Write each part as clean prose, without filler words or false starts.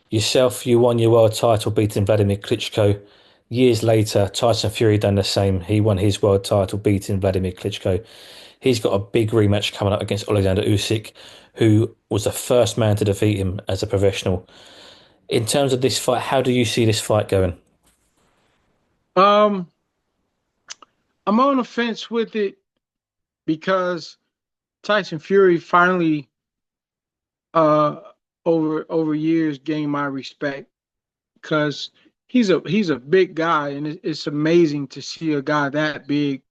Yourself, you won your world title beating Vladimir Klitschko. Years later, Tyson Fury done the same. He won his world title beating Vladimir Klitschko. He's got a big rematch coming up against Alexander Usyk, who was the first man to defeat him as a professional. In terms of this fight, how do you see this fight going? Um, I'm on the fence with it because Tyson Fury finally, uh, over years, gained my respect because he's a big guy, and it's amazing to see a guy that big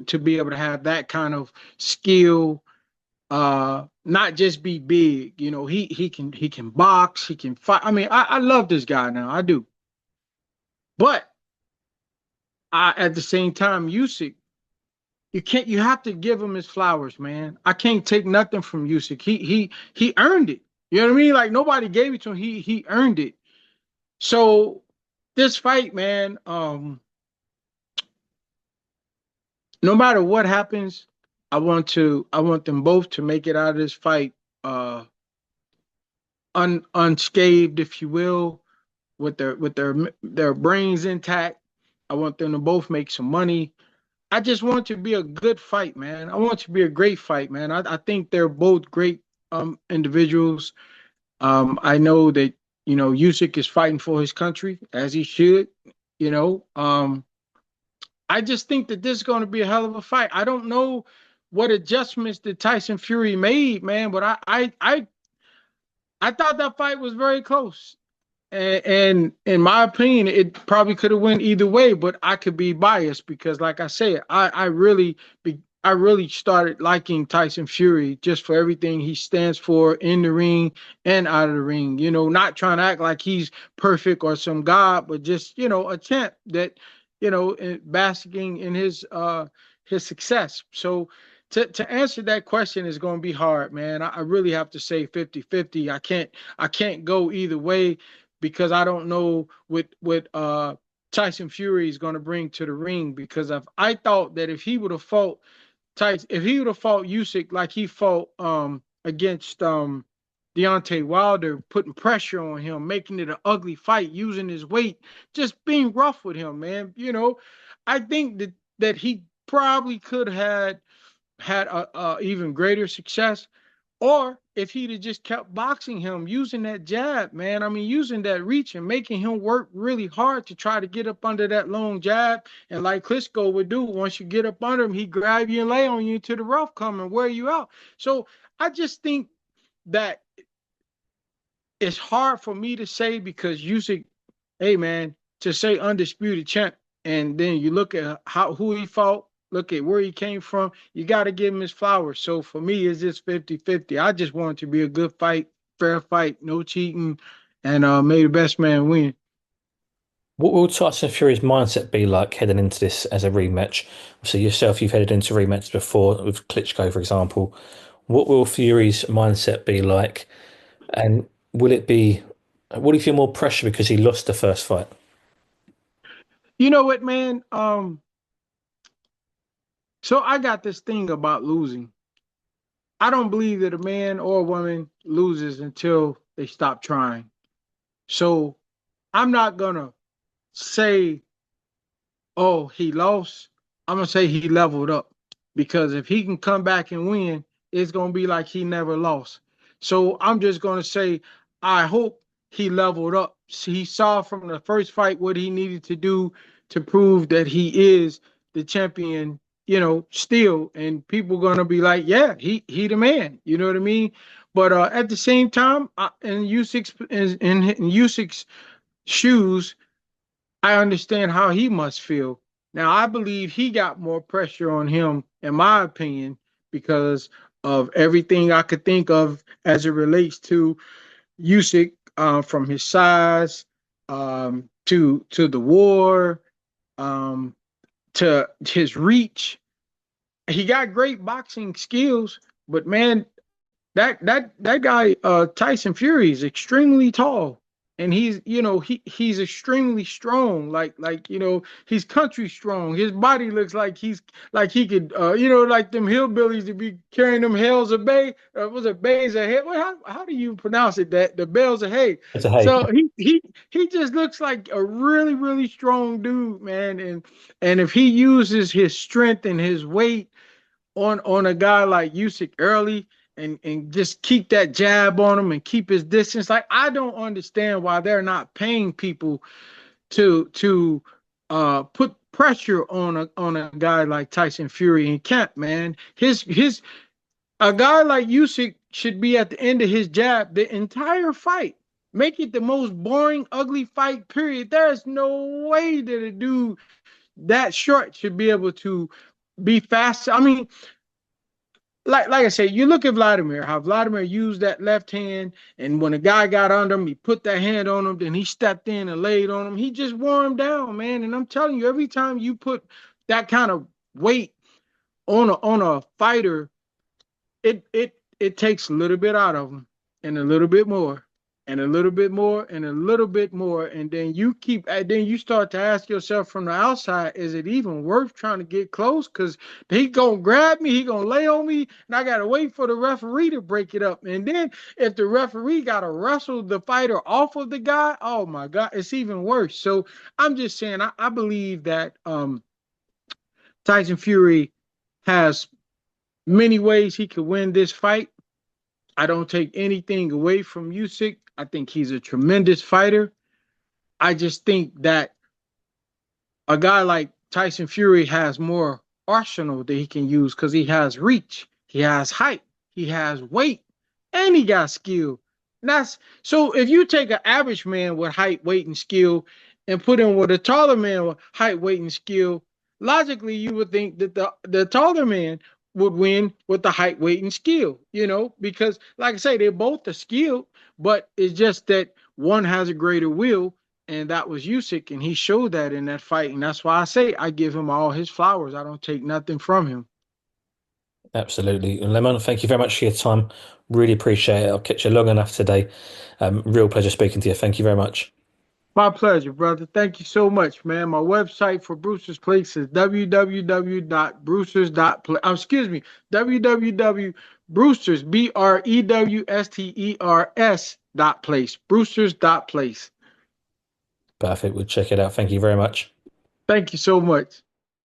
to be able to have that kind of skill. Not just be big, he can box, he can fight. I mean, I love this guy now, I do. But at the same time, Usyk, you have to give him his flowers, man. I can't take nothing from Usyk. He earned it. You know what I mean? Like nobody gave it to him. He earned it. So this fight, man, no matter what happens, I want them both to make it out of this fight uh unscathed, if you will, with their brains intact. I want them to both make some money. I just want it to be a good fight, man. I want it to be a great fight, man. I think they're both great individuals. I know that Usyk is fighting for his country as he should. You know, I just think that this is going to be a hell of a fight. I don't know what adjustments that Tyson Fury made, man, but I thought that fight was very close. And in my opinion, it probably could have went either way, but I could be biased because, like I said, I really started liking Tyson Fury just for everything he stands for in the ring and out of the ring. Not trying to act like he's perfect or some god, but just a champ that basking in his success. So to answer that question is going to be hard, man. I really have to say 50-50. I can't go either way because I don't know what Tyson Fury is going to bring to the ring. Because I thought that if he would have fought Usyk like he fought against Deontay Wilder, putting pressure on him, making it an ugly fight, using his weight, just being rough with him, man. I think that he probably could have had a even greater success. Or if he'd have just kept boxing him, using that jab, man. I mean, using that reach and making him work really hard to try to get up under that long jab. And like Klitschko would do, once you get up under him, he grab you and lay on you to the rough come and wear you out. So I just think that it's hard for me to say because Usyk, hey man, to say undisputed champ, and then you look at who he fought, look at where he came from, you got to give him his flowers. So for me, it's just 50-50. I just want it to be a good fight, fair fight, no cheating, and may the best man win. What will Tyson Fury's mindset be like heading into this as a rematch? So yourself, you've headed into rematches before with Klitschko, for example. What will Fury's mindset be like? And will it be, will he feel more pressure because he lost the first fight? You know what, man? So I got this thing about losing. I don't believe that a man or a woman loses until they stop trying. So I'm not gonna say, oh, he lost. I'm gonna say he leveled up because if he can come back and win, it's gonna be like he never lost. So I'm just gonna say I hope he leveled up. He saw from the first fight what he needed to do to prove that he is the champion, still, and people gonna be like, yeah, he the man. You know what I mean? But at the same time, in Usyk's shoes, I understand how he must feel. Now, I believe he got more pressure on him, in my opinion, because of everything I could think of as it relates to Usyk, from his size, to the war, um, to his reach. He got great boxing skills, but man, that guy Tyson Fury is extremely tall. and he's extremely strong, he's country strong. His body looks like he's like he could like them hillbillies to be carrying them hells of bay, was it bays of hay? How do you pronounce it, that the bales of hay? It's a hey. So he just looks like a really really strong dude, man. And if he uses his strength and his weight on a guy like Usyk early, and just keep that jab on him and keep his distance. Like, I don't understand why they're not paying people to put pressure on a guy like Tyson Fury and Kemp, man. His A guy like Usyk should be at the end of his jab the entire fight. Make it the most boring, ugly fight, period. There's no way that a dude that short should be able to be fast. I mean, like I said, you look at Vladimir, how Vladimir used that left hand, and when a guy got under him, he put that hand on him, then he stepped in and laid on him. He just wore him down, man. And I'm telling you, every time you put that kind of weight on a fighter, it takes a little bit out of them, and a little bit more, and a little bit more, and a little bit more, and then you start to ask yourself from the outside, is it even worth trying to get close? Because he gonna grab me, he gonna lay on me, and I gotta wait for the referee to break it up. And then if the referee gotta wrestle the fighter off of the guy, oh my God, it's even worse. So I'm just saying, I believe that Tyson Fury has many ways he could win this fight. I don't take anything away from Usyk. I think he's a tremendous fighter. I just think that a guy like Tyson Fury has more arsenal that he can use because he has reach, he has height, he has weight, and he got skill. And that's so if you take an average man with height, weight, and skill and put him with a taller man with height, weight, and skill, logically you would think that the taller man would win with the height, weight, and skill, because like I say, they're both the skilled, but it's just that one has a greater will, and that was Usyk, and he showed that in that fight, and that's why I say I give him all his flowers. I don't take nothing from him. Absolutely. And Lemon, thank you very much for your time. Really appreciate it. I'll catch you long enough today. Real pleasure speaking to you. Thank you very much. My pleasure, brother. Thank you so much, man. My website for Brewster's Place is www.brewsters.place. Excuse me, www.brewsters, BREWSTERS.place. Brewsters.place. Perfect. We'll check it out. Thank you very much. Thank you so much.